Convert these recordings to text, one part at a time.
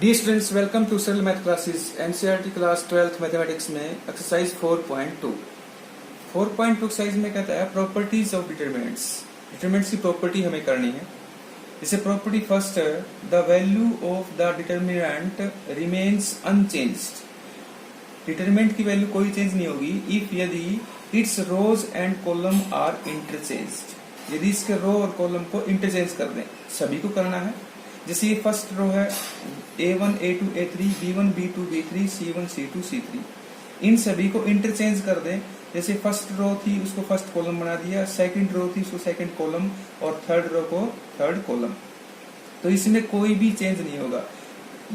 D students, welcome to Saral math classes. NCERT class 12th mathematics में exercise 4.2 exercise में कहता है प्रॉपर्टीज ऑफ डिटरमिनेंट्स। डिटरमिनेंट्स की property हमें करनी है। जैसे property first, the value of the determinant remains unchanged. Determinant की वैल्यू कोई चेंज नहीं होगी इफ यदि its rows and column are interchanged. यदि इसके रो और कॉलम को इंटरचेंज कर दें, सभी को करना है। जैसे ये फर्स्ट रो है A1 A2 A3 B1 B2 B3 C1 C2 C3, इन सभी को इंटरचेंज कर दें। जैसे फर्स्ट रो थी उसको फर्स्ट कॉलम बना दिया, सेकंड रो थी उसको सेकंड कॉलम और थर्ड रो को थर्ड कॉलम। तो इसमें कोई भी चेंज नहीं होगा।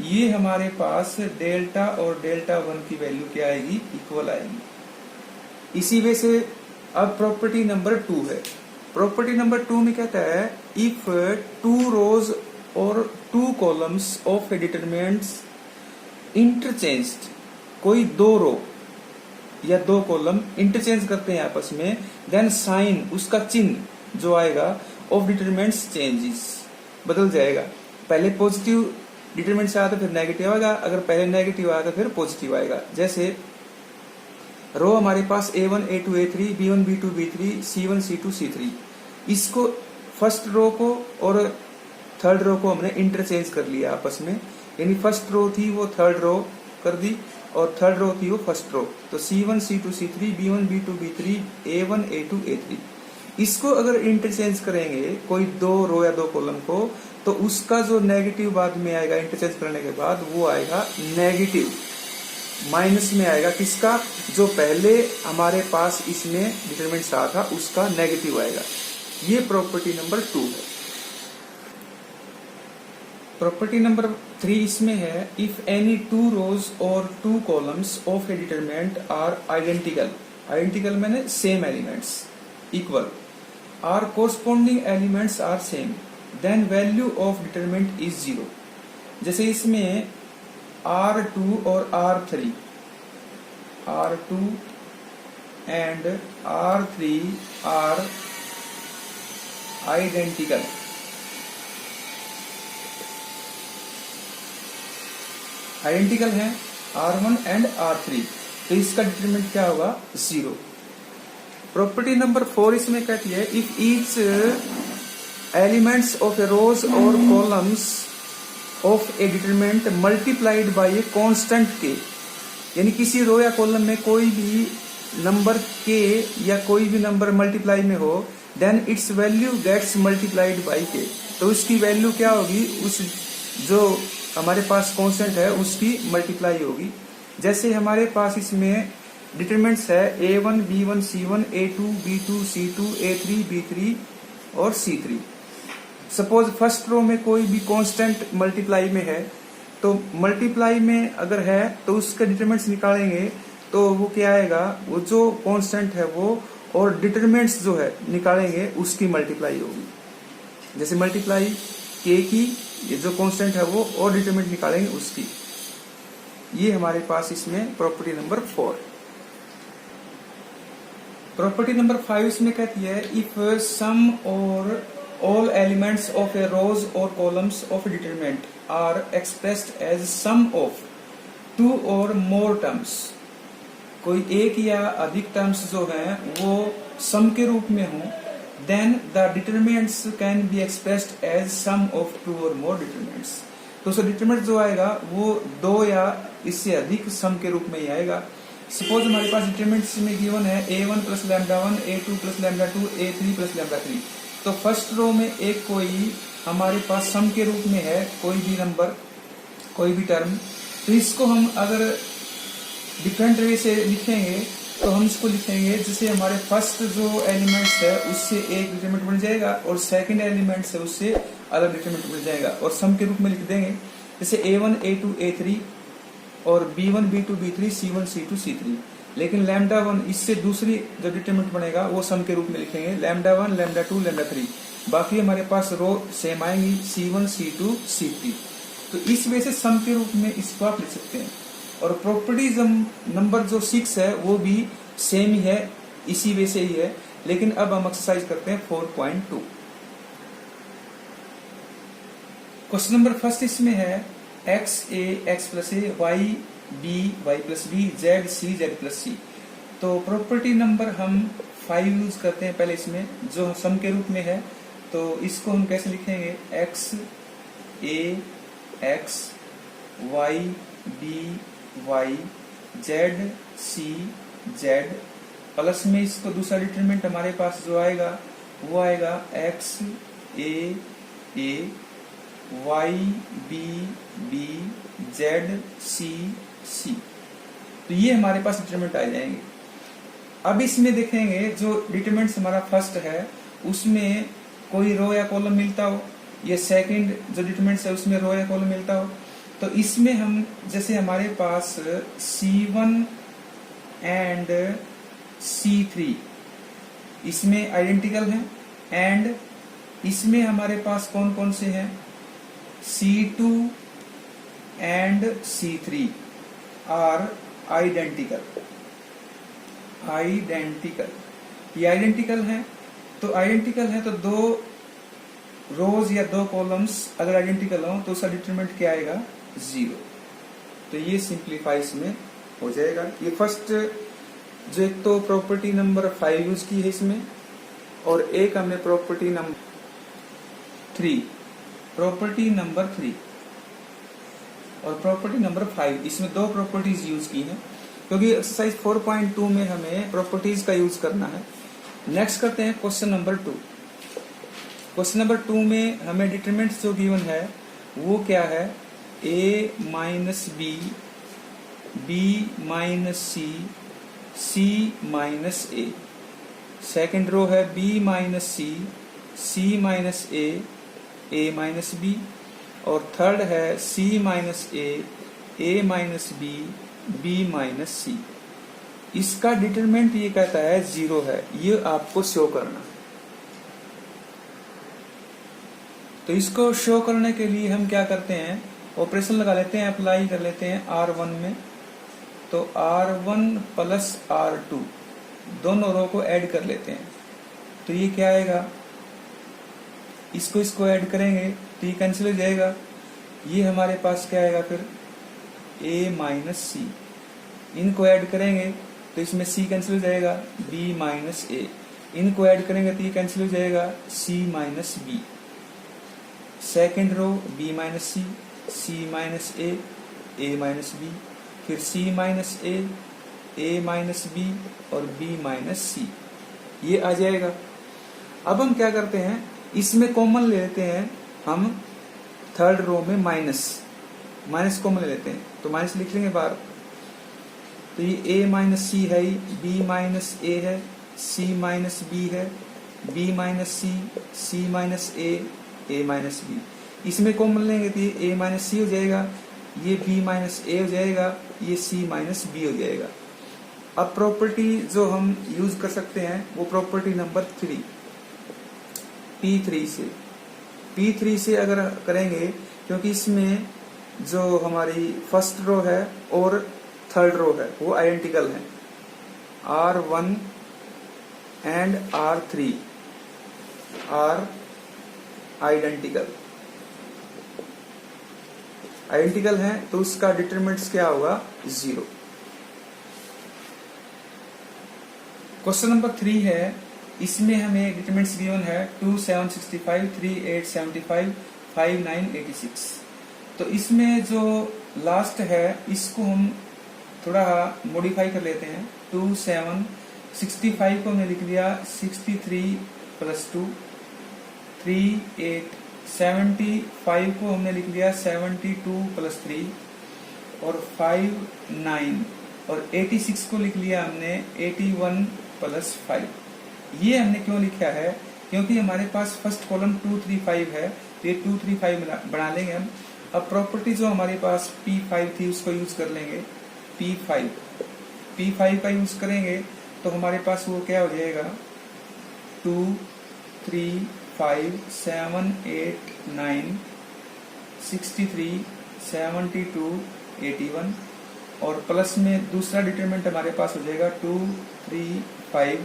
ये हमारे पास डेल्टा और डेल्टा 1 की वैल्यू क्या आएगी, इक्वल आएगी। इसी वजह से अब प्रॉपर्टी नंबर 2 है। प्रॉपर्टी नंबर 2 में कहता है इफ 2 रोज और 2 columns of A determinants interchanged, कोई 2 रो या 2 कॉलम इंटरचेंज करते हैं आपस में, देन साइन, उसका चिन्ह जो आएगा ऑफ डिटरमिनेंट्स चेंजेस, बदल जाएगा। पहले पॉजिटिव डिटरमिनेंट से आया तो फिर नेगेटिव आएगा, अगर पहले नेगेटिव आया तो फिर पॉजिटिव आएगा। जैसे रो हमारे पास A1 A2 A3 B1 B2 B3 C1 C2 C3, इसको फर्स्ट रो को और थर्ड रो को हमने इंटरचेंज कर लिया आपस में, यानी फर्स्ट रो थी वो थर्ड रो कर दी और थर्ड रो थी वो फर्स्ट रो। तो C1 C2 C3 B1 B2 B3 A1 A2 A3, इसको अगर इंटरचेंज करेंगे कोई 2 रो या 2 कॉलम को, तो उसका जो नेगेटिव बाद में आएगा इंटरचेंज करने के बाद, वो आएगा नेगेटिव, माइनस में आएगा। किसका, जो पहले हमारे पास इसमें डिटरमिनेंट आ था उसका नेगेटिव आएगा। ये प्रॉपर्टी नंबर 2 है। प्रॉपर्टी नंबर 3 इसमें है इफ एनी 2 रोज और 2 columns of a determinant are identical, identical मैंने same elements, equal, are corresponding elements are same, then value of determinant is 0। जैसे इसमें R2 और R3, R2 and R3 are identical, identical है R1 and R3, तो इसका determinant क्या होगा, 0। Property number 4 इसमें कहती है इफ ईच एलिमेंट्स ऑफ ए रोज और columns of a determinant multiplied by a constant के, यानी किसी रो या कॉलम में कोई भी नंबर के या कोई भी नंबर मल्टीप्लाई में हो, then its value gets multiplied by k, तो उसकी वैल्यू क्या होगी, उस जो हमारे पास कांस्टेंट है उसकी मल्टीप्लाई होगी। जैसे हमारे पास इसमें डिटरमिनेंट्स है A1 B1 C1 A2 B2 C2 A3 B3 और C3। सपोज फर्स्ट रो में कोई भी कांस्टेंट मल्टीप्लाई में है, तो मल्टीप्लाई में अगर है तो उसका डिटरमिनेंट्स निकालेंगे तो वो क्या आएगा, वो जो कांस्टेंट है वो और डिटरमिनेंट्स जो है निकालेंगे उसकी मल्टीप्लाई होगी। जैसे मल्टीप्लाई के की, ये जो कांस्टेंट है वो और डिटरमिनेंट निकालेंगे उसकी। ये हमारे पास इसमें प्रॉपर्टी नंबर 4। प्रॉपर्टी नंबर 5 इसमें कहती है इफ सम और all elements of a rows or columns of a determinant are expressed as sum of 2 or more terms, कोई एक या अधिक टर्म्स जो हैं वो सम के रूप में हों, then the determinants can be expressed as sum of 2 or more determinants। तो डिटरमिनेंट जो आएगा वो 2 या इससे अधिक सम के रूप में ही आएगा। सपोज हमारे पास डिटरमिनेंट्स में गिवन है A1 plus lambda 1 A2 plus lambda 2 A3 plus lambda 3, तो फर्स्ट रो में एक कोई हमारे पास सम के रूप में है कोई भी नंबर, कोई भी टर्म, तो इसको हम अगर डिफरेंट वे से लिखेंगे तो हम इसको लिखेंगे जैसे हमारे फर्स्ट जो एलिमेंट्स है उससे एक डिटरमिनेंट बन जाएगा और सेकंड एलिमेंट से उससे अलग डिटरमिनेंट बन जाएगा और सम के रूप में लिख देंगे। जैसे A1 A2 A3 और B1 B2 B3 C1 C2 C3, लेकिन लैम्डा 1 इससे दूसरी जो डिटरमिनेंट बनेगा वो सम के रूप में लिखेंगे, लैम्डा 1 लैम्डा 2 लैम्डा 3। बाकी हमारे पास रो सेम आएंगी C1 C2 C3, तो इस वजह से सम के रूप में इसको आप लिख सकते हैं। और प्रॉपर्टीज नंबर जो 6 है वो भी सेम ही है, इसी वजह से ही है। लेकिन अब हम एक्सरसाइज करते हैं 4.2। क्वेश्चन नंबर फर्स्ट इसमें है X A X plus A, Y plus B, Z plus C. तो प्रॉपर्टी नंबर हम 5 यूज करते हैं पहले इसमें, जो सम के रूप में है। तो इसको हम कैसे लिखेंगे, X A X, Y B Y, Z C Z, plus में इसको दूसरा डिटरमिनेंट हमारे पास जो आएगा वो आएगा एक्स ए वाई बी जेड सी। तो ये हमारे पास डिटरमिनेंट आ जाएंगे। अब इसमें देखेंगे जो डिटरमिनेंट हमारा फर्स्ट है उसमें कोई रो या कॉलम मिलता हो, या सेकंड जो डिटरमिनेंट है उसमें रो या कॉलम मिलता हो। तो इसमें हम जैसे हमारे पास C1 एंड C3 इसमें आइडेंटिकल हैं, एंड इसमें हमारे पास कौन कौन से हैं, C2 and C3 are identical. ये आइडेंटिकल है, तो आइडेंटिकल है तो दो रोज या दो कॉलम्स अगर आइडेंटिकल हो तो उसका डिटरमिनेंट क्या आएगा, 0। तो ये सिंप्लीफाई इसमें हो जाएगा। ये फर्स्ट जो एक तो प्रॉपर्टी नंबर 5 यूज की है इसमें, और एक हमने प्रॉपर्टी नंबर 3 और प्रॉपर्टी नंबर 5, इसमें दो प्रॉपर्टीज यूज की हैं, क्योंकि एक्सरसाइज 4.2 में हमें प्रॉपर्टीज का यूज करना है। नेक्स्ट करते हैं क्वेश्चन नंबर 2। क्वेश्चन नंबर 2 में हमें डिटरमिनेंट जो गिवन है वो क्या है, a minus b minus C minus a. Second row है b माइनस सी माइनस ए माइनस बी, और थर्ड है c माइनस ए माइनस बी माइनस सी। इसका डिटरमिनेंट ये कहता है 0 है, ये आपको शो करना। तो इसको शो करने के लिए हम क्या करते हैं, ऑपरेशन लगा लेते हैं, अप्लाई कर लेते हैं R1 में। तो R1 प्लस R2 दोनों रो को ऐड कर लेते हैं। तो ये क्या आएगा, इसको ऐड करेंगे तो ये कैंसिल हो जाएगा। ये हमारे पास क्या आएगा फिर, a माइनस सी। इनको ऐड करेंगे तो इसमें c कैंसिल हो जाएगा, b माइनस ए। इनको ऐड करेंगे तो ये कैंसिल हो जाएगा, c minus B. Second row b minus सी माइनस ए माइनस बी, फिर c माइनस ए माइनस बी और b माइनस सी, ये आ जाएगा। अब हम क्या करते हैं, इसमें कॉमन ले लेते हैं हम, थर्ड रो में माइनस कॉमन ले लेते हैं, तो माइनस लिख लेंगे बाहर। तो ये a माइनस सी है, b माइनस ए है, c माइनस बी है, b माइनस सी माइनस ए माइनस बी। इसमें कॉमन लेंगे तो ये a माइनस सी हो जाएगा, ये b माइनस ए हो जाएगा, ये c माइनस बी हो जाएगा। अब प्रॉपर्टी जो हम यूज कर सकते हैं वो प्रॉपर्टी नंबर 3 P3 से अगर करेंगे, क्योंकि इसमें जो हमारी फर्स्ट रो है और थर्ड रो है वो आइडेंटिकल है, R1 and R3 are identical है, तो उसका डिटरमिनेंट क्या होगा, 0। क्वेश्चन नंबर 3 है, इसमें हमें डिटरमिनेंट्स गिवन है 2 7 65 3 8 75 5 9 86। तो इसमें जो लास्ट है इसको हम थोड़ा मॉडिफाई कर लेते हैं। 2 7 65 को हमने लिख लिया 63 प्लस 2, 3 8 75 को हमने लिख लिया 72 प्लस 3, और 5 9, और 86 को लिख लिया हमने 81 प्लस 5। ये हमने क्यों लिखा है, क्योंकि हमारे पास फर्स्ट कॉलम 2 3 5 है, तो ये 2 3 5 बना लेंगे हम। अब प्रॉपर्टी जो हमारे पास P5 थी उसको यूज कर लेंगे, P5 का यूज करेंगे तो हमारे पास वो क्या हो जाएगा, 2 3 5 7 8 9 63 72 81, और प्लस में दूसरा डिटरमिनेंट हमारे पास हो जाएगा 2 3 5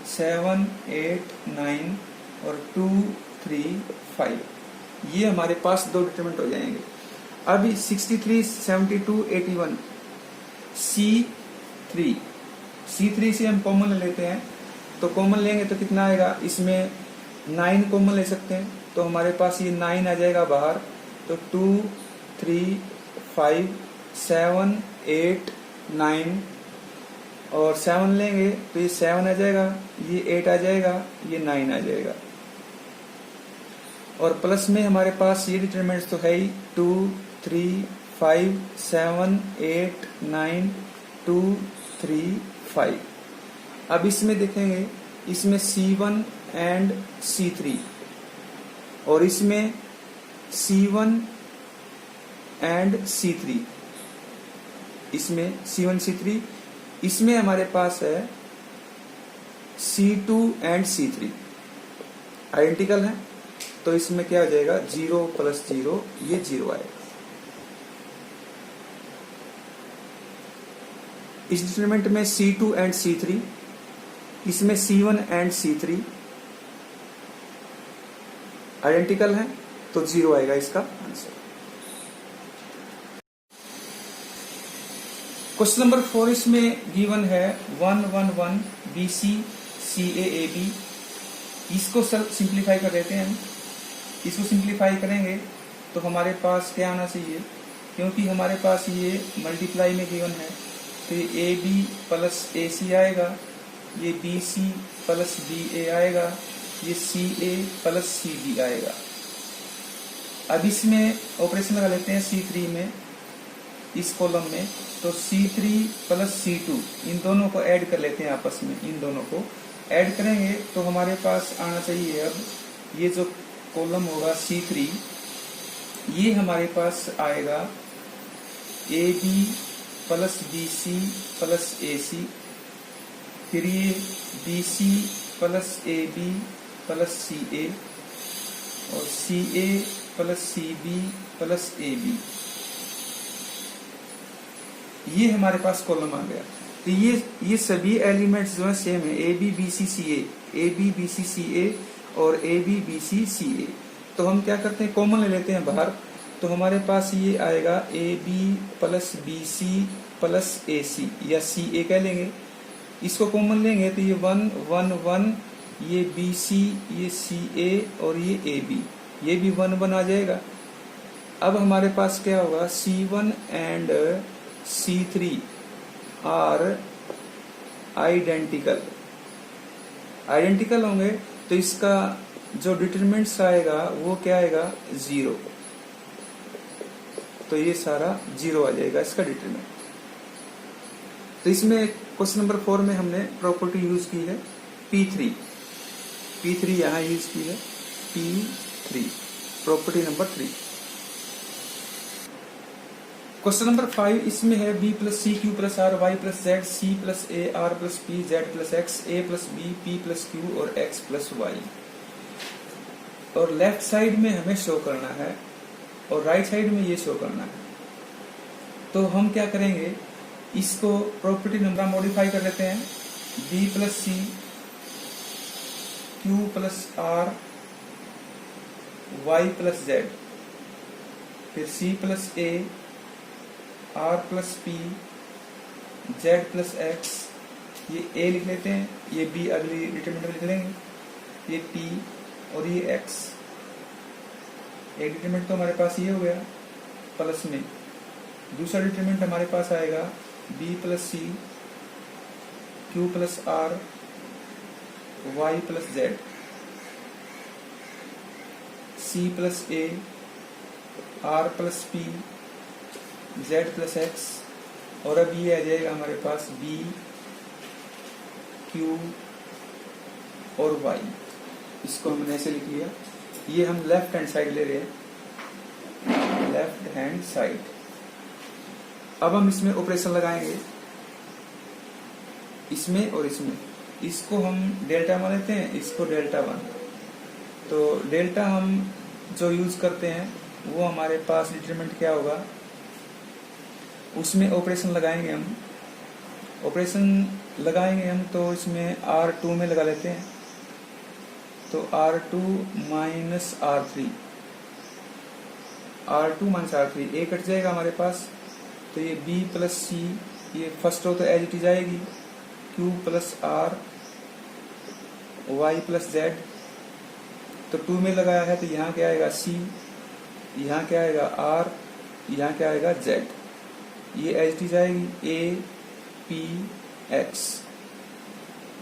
7 8 9 और 2 3 5। ये हमारे पास दो डिटरमिनेंट हो जाएंगे। अभी 63, 72, 81 C3 से हम कॉमन ले लेते हैं, तो कॉमन लेंगे तो कितना आएगा, इसमें 9 कॉमन ले सकते हैं, तो हमारे पास ये 9 आ जाएगा बाहर, तो 2, 3, 5, 7, 8, 9 और 7 लेंगे तो ये 7 आ जाएगा, ये 8 आ जाएगा, ये 9 आ जाएगा। और प्लस में हमारे पास ये डिटरमिनेंट्स तो है ही, 2, 3, 5, 7, 8, 9, 2, 3, 5। अब इसमें देखेंगे, इसमें C1 एंड C3 और इसमें C1 एंड C3, इसमें C1 C3, इसमें हमारे पास है C2 एंड C3 आइडेंटिकल है, तो इसमें क्या हो जाएगा, 0 + 0, ये 0 आएगा। इस डिटरमिनेंट में C2 एंड C3, इसमें C1 एंड C3 आइडेंटिकल है, तो 0 आएगा इसका आंसर। क्वेश्चन नंबर 4 इसमें गिवन है 1, 1, 1 BC CA AB। इसको सिंप्लीफाई कर देते हैं हम। इसको सिंप्लीफाई करेंगे तो हमारे पास क्या आना चाहिए, क्योंकि हमारे पास ये मल्टीप्लाई में गिवन है, तो ये AB + AC आएगा, ये BC + BA आएगा, ये CA + CB आएगा। अब इसमें ऑपरेशन लगा लेते हैं C3 में, इस कॉलम में, तो C3 + C2 इन दोनों को ऐड कर लेते हैं आपस में, इन दोनों को ऐड करेंगे तो हमारे पास आना चाहिए, अब ये जो कॉलम होगा C3, ये हमारे पास आएगा AB + BC + AC, फिर ये BC + AB + CA और CA + CB + AB, ये हमारे पास कॉलम आ गया। तो ये सभी एलिमेंट्स जो है सेम है, AB BC CA, AB BC CA और AB BC CA। तो हम क्या करते हैं, कॉमन ले लेते हैं बाहर, तो हमारे पास ये आएगा AB + BC + AC या CA कह लेंगे। इसको कॉमन लेंगे तो ये 1, 1, 1, ये BC, ये CA और ये AB, ये भी 1, 1 आ जाएगा। अब हमारे पास क्या होगा, C1 and C3 are identical होंगे, तो इसका जो डिटरमिनेंट्स आएगा वो क्या आएगा, 0, तो ये सारा 0 आ जाएगा इसका डिटरमिनेंट। तो इसमें क्वेश्चन नंबर 4 में हमने प्रॉपर्टी यूज की है P3 यहाँ यूज की है, P3 property number 3। Question number 5 इसमें है B + C Q + R Y + Z C + A R + P Z + X A + B P + Q और X + Y, और लेफ्ट साइड में हमें शो करना है और राइट साइड में ये शो करना है। तो हम क्या करेंगे, इसको प्रॉपर्टी नंबर मॉडिफाई कर लेते हैं, B + C Q + R Y + Z, फिर C + A R + P Z + X, ये A लिख लेते हैं, ये B अगली डिटरमिनेंट लिख लेंगे, ये P और ये X। एक डिटरमिनेंट तो हमारे पास ये हो गया प्लस में, दूसरा डिटरमिनेंट हमारे पास आएगा B + C Q + R Y + Z C + A R + P Z + X, और अब ये आ जाएगा हमारे पास B Q और Y। इसको हमने ऐसे लिख लिया, ये हम लेफ्ट हैंड साइड ले रहे हैं, लेफ्ट हैंड साइड। अब हम इसमें ऑपरेशन लगाएंगे, इसमें और इसमें, इसको हम डेल्टा मान लेते हैं, इसको डेल्टा1। तो डेल्टा हम जो यूज करते हैं वो हमारे पास डिटरमिनेंट क्या होगा, उसमें ऑपरेशन लगाएंगे हम, तो इसमें R2 में लगा लेते हैं, तो R2 - R3, R2 minus R3 ए कट जाएगा हमारे पास, तो ये B प्लस सी, ये फर्स्ट रो तो एज इट इज आएगी, Q plus R Y plus Z, तो 2 में लगाया है तो यहाँ क्या आएगा C, यहाँ क्या आएगा R, यहाँ क्या आएगा Z, ये एज इट इज आएगी A P X,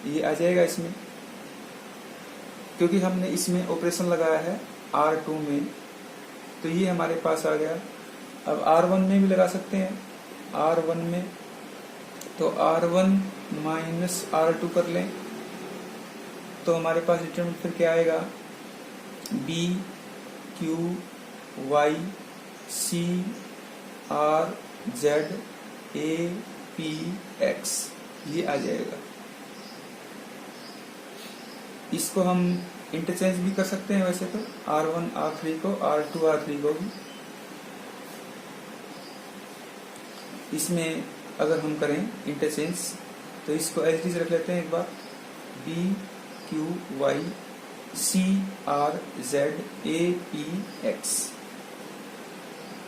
ये आ जाएगा इसमें, क्योंकि हमने इसमें ऑपरेशन लगाया है R2 में, तो ये हमारे पास आ गया। अब R1 में भी लगा सकते हैं, R1 में तो R1 माइनस R2 कर लें, तो हमारे पास डिटरमिनेंट फिर क्या आएगा, B Q Y C R Z A P X, ये आ जाएगा। इसको हम इंटरचेंज भी कर सकते हैं वैसे तो, R1 R3 को, R2 R3 को भी। इसमें अगर हम करें इंटरचेंज तो इसको एज इट इज रख लेते हैं एक बार, B Q Y C R Z A P X।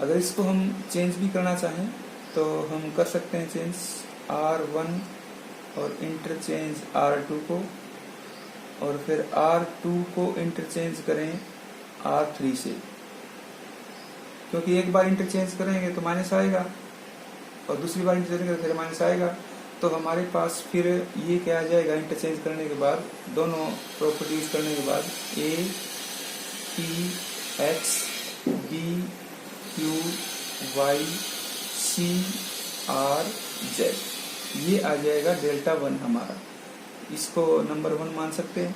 अगर इसको हम चेंज भी करना चाहें तो हम कर सकते हैं चेंज, R1 और इंटरचेंज R2 को, और फिर R2 को इंटरचेंज करें R3 से, क्योंकि एक बार इंटरचेंज करेंगे तो माइनस आएगा और दूसरी बार इंटरचेंज करेंगे फिर माइनस आएगा, तो हमारे पास फिर ये क्या आ जाएगा, इंटरचेंज करने के बाद, दोनों प्रॉपर्टी यूज करने के बाद, A P X B Q Y C R Z, ये आ जाएगा डेल्टा 1 हमारा। इसको नंबर 1 मान सकते हैं।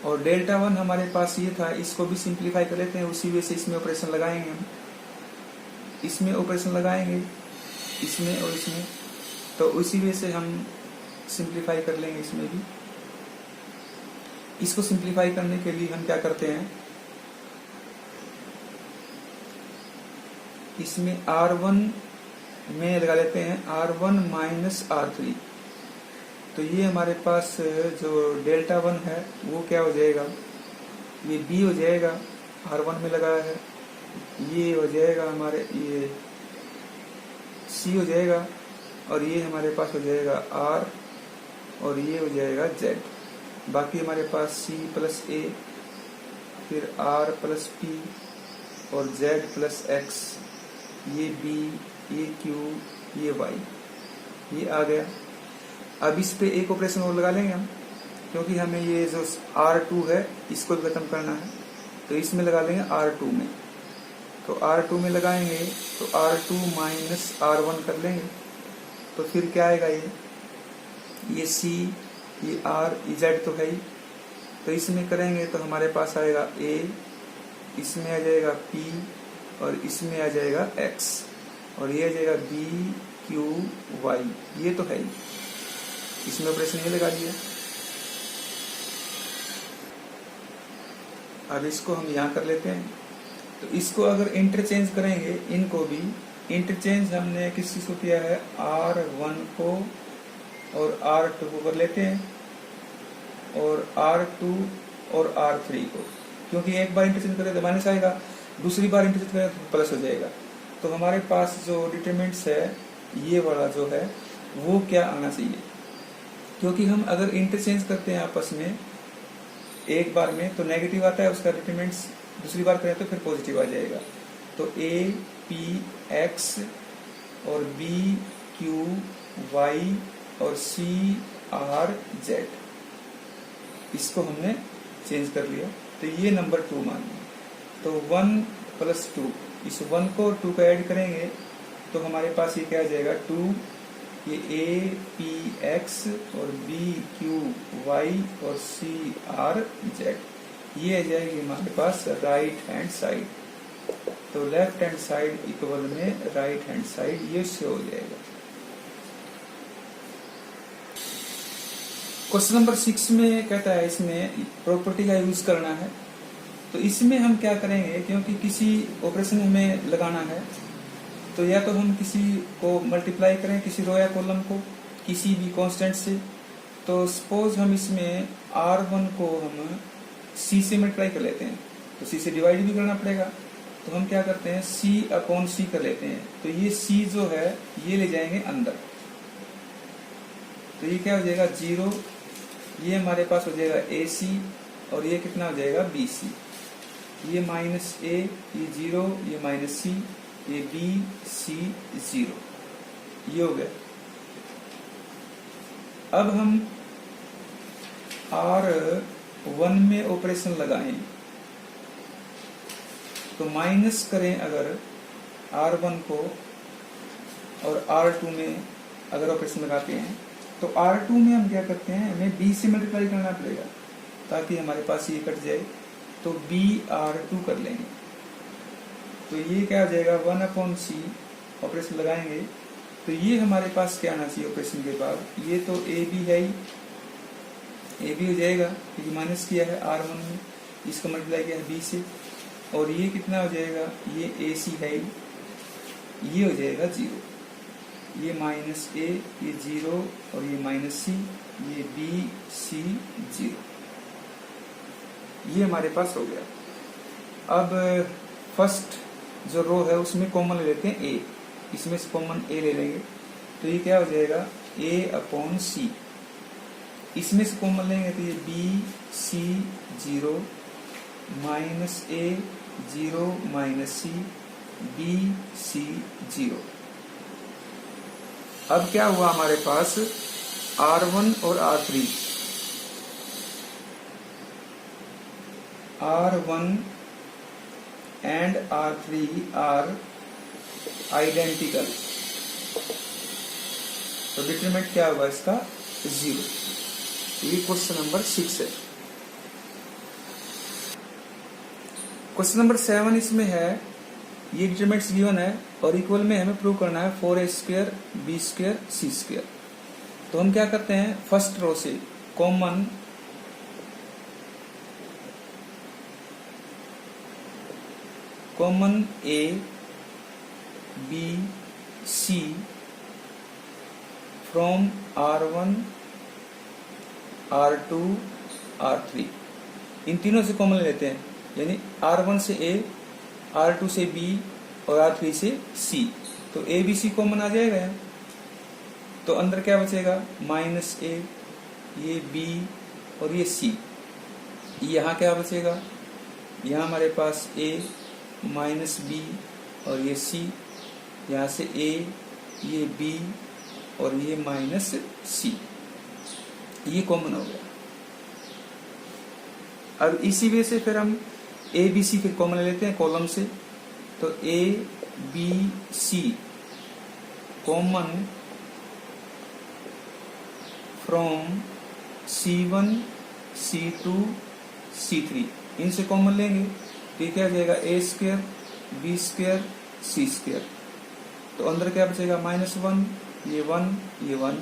और डेल्टा 1 हमारे पास ये था, इसको भी सिंप्लीफाई कर लेते हैं, उसी वे से इसमें ऑपरेशन लगाएंगे हम, इसमें ऑपरेशन लगाएंगे इसमें और इसमें, तो उसी वे से हम सिंप्लीफाई कर लेंगे इसमें भी। इसको सिंप्लीफाई करने के लिए हम क्या करते हैं, इसमें R1 में लगा लेते हैं R1 माइनस R3, तो ये हमारे पास जो डेल्टा 1 है वो क्या हो जाएगा, ये B हो जाएगा, R1 में लगाया है, ये हो जाएगा हमारे, ये C हो जाएगा, और ये हमारे पास हो जाएगा R, और ये हो जाएगा Z। बाकी हमारे पास C प्लस A, फिर R प्लस P और Z प्लस X, ये B, ये Q, ये Y, ये आ गया। अब इस पे एक ऑपरेशन और लगा लेंगे हम, क्योंकि हमें ये जो R2 है इसको भी खत्म करना है, तो इसमें लगा लेंगे R2 में, तो R2 में लगाएंगे तो R2 माइनस R1 कर लेंगे, तो फिर क्या आएगा, ये C, ये R, ये Z तो है ही, तो इसमें करेंगे तो हमारे पास आएगा A, इसमें आ जाएगा P और इसमें आ जाएगा X, और ये आ जाएगा B Q Y, ये तो है ही, इसमें ऑपरेशन ये लगा दिया। अब इसको हम यहाँ कर लेते हैं, तो इसको अगर इंटरचेंज करेंगे, इनको भी इंटरचेंज हमने किस चीज को किया है, R1 को और R2 को कर लेते हैं, और R2 और R3 को, क्योंकि एक बार इंटरचेंज करें तो माइनस आएगा, दूसरी बार इंटरचेंज करें तो प्लस हो जाएगा। तो हमारे पास जो डिटरमिनेंट्स है ये वाला जो है वो क्या आना चाहिए, क्योंकि हम अगर इंटरचेंज करते हैं आपस में एक बार में तो नेगेटिव आता है उसका डिटरमिनेंट्स, दूसरी बार करें तो फिर पॉजिटिव आ जाएगा। तो A P X और B Q Y और C R Z, इसको हमने चेंज कर लिया, तो ये नंबर 2 मान लिया। तो 1 प्लस 2, इस 1 को 2 को ऐड करेंगे तो हमारे पास ये क्या आ जाएगा, 2, ये A P X और B Q Y और C R Z, ये आ जाएगी हमारे पास राइट हैंड साइड। तो लेफ्ट हैंड साइड इक्वल में राइट हैंड साइड, ये शो हो जाएगा। क्वेश्चन नंबर 6 में कहता है इसमें प्रॉपर्टी का यूज करना है, तो इसमें हम क्या करेंगे, क्योंकि किसी ऑपरेशन हमें लगाना है तो या तो हम किसी को मल्टीप्लाई करें, किसी रो या कॉलम को किसी भी कांस्टेंट से। तो सपोज हम इसमें R1 को हम सी से मल्टीप्लाई कर लेते हैं, तो सी से डिवाइड भी करना पड़ेगा। तो हम क्या करते हैं, सी अपॉन सी कर लेते हैं। तो ये सी जो है ये ले जाएंगे अंदर, तो ये क्या हो जाएगा 0, ये हमारे पास हो जाएगा ए सी, और ये कितना हो जाएगा बी सी। ये माइनस ए, ये 0, ये माइनस सी, ये बी सी 0, ये हो गया। अब हम R1 में ऑपरेशन लगाएं, तो माइनस करें अगर R1 को और R2 में अगर ऑपरेशन लगाते हैं, तो R2 में हम क्या करते हैं, हमें B से मल्टीप्लाई करना पड़ेगा ताकि हमारे पास ये कट जाए, तो BR2 कर लेंगे। तो ये क्या हो जाएगा 1/C, ऑपरेशन लगाएंगे तो ये हमारे पास क्या आना चाहिए ऑपरेशन के बाद, ये तो AB है ही, AB हो जाएगा क्योंकि माइनस किया है R1 में, इसका मल्टीप्लाई किया है B से, और ये कितना हो जाएगा, ये AC है ही, ये हो जाएगा 0, ये माइनस A, ये 0, और ये माइनस C, ये B C 0, ये हमारे पास हो गया। अब फर्स्ट जो रो है उसमें कॉमन ले लेते हैं A, इसमें से कॉमन A ले लेंगे, तो ये क्या हो जाएगा A/C, इसमें से कॉमन लेंगे तो ये B C 0, minus A 0 minus C, B C 0। अब क्या हुआ हमारे पास R1 और R3, R1 and R3 are identical, तो डिटरमिनेंट क्या होगा इसका 0। ये क्वेश्चन नंबर 6 है। क्वेश्चन नंबर 7 इसमें है, ये डिटरमिनेंट्स गिवन है और इक्वल में हमें प्रूव करना है 4a² b² c²। तो हम क्या करते हैं, फर्स्ट रो से common A B C from R1 R2 R3, इन तीनों से कॉमन लेते हैं, यानी R1 से A, R2 से B और R3 से C, तो A B C कॉमन आ जाएगा। तो अंदर क्या बचेगा, माइनस A, ये B और ये C। यहाँ क्या बचेगा, यहाँ हमारे पास A माइनस B और ये C, यहाँ से A, ये B और ये माइनस C, ये कॉमन हो गया। अब इसी वजह से फिर हम A B C फिर कॉमन लेते हैं कॉलम से, तो A B C common from C1 C2 C3, इनसे कॉमन लेंगे तो ये क्या हो जाएगा A² B² C²। तो अंदर क्या बचेगा, -1, ये 1, ये 1,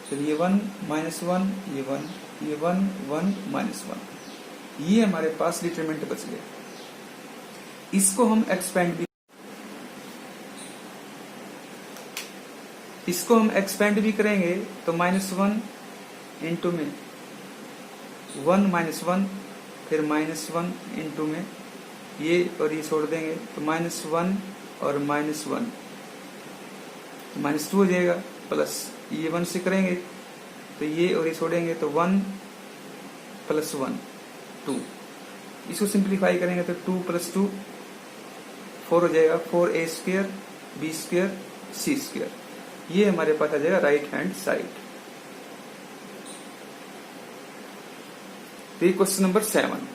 फिर ये 1 -1, ये 1, ये 1 1 -1, ये हमारे पास डिटरमिनेंट बच गया। इसको हम एक्सपेंड भी करेंगे, तो -1 इंटू में 1 -1, फिर -1 इंटू में ये और ये छोड़ देंगे, तो -1 और -1 -2 हो जाएगा, प्लस ये 1 से करेंगे तो ये और ये छोड़ेंगे, तो 1 + 1 2, इसको सिंप्लीफाई करेंगे तो 2 + 2 4 हो जाएगा, 4a² b² c²। ये हमारे पास आ जाएगा राइट हैंड साइड। तो ये क्वेश्चन नंबर 7।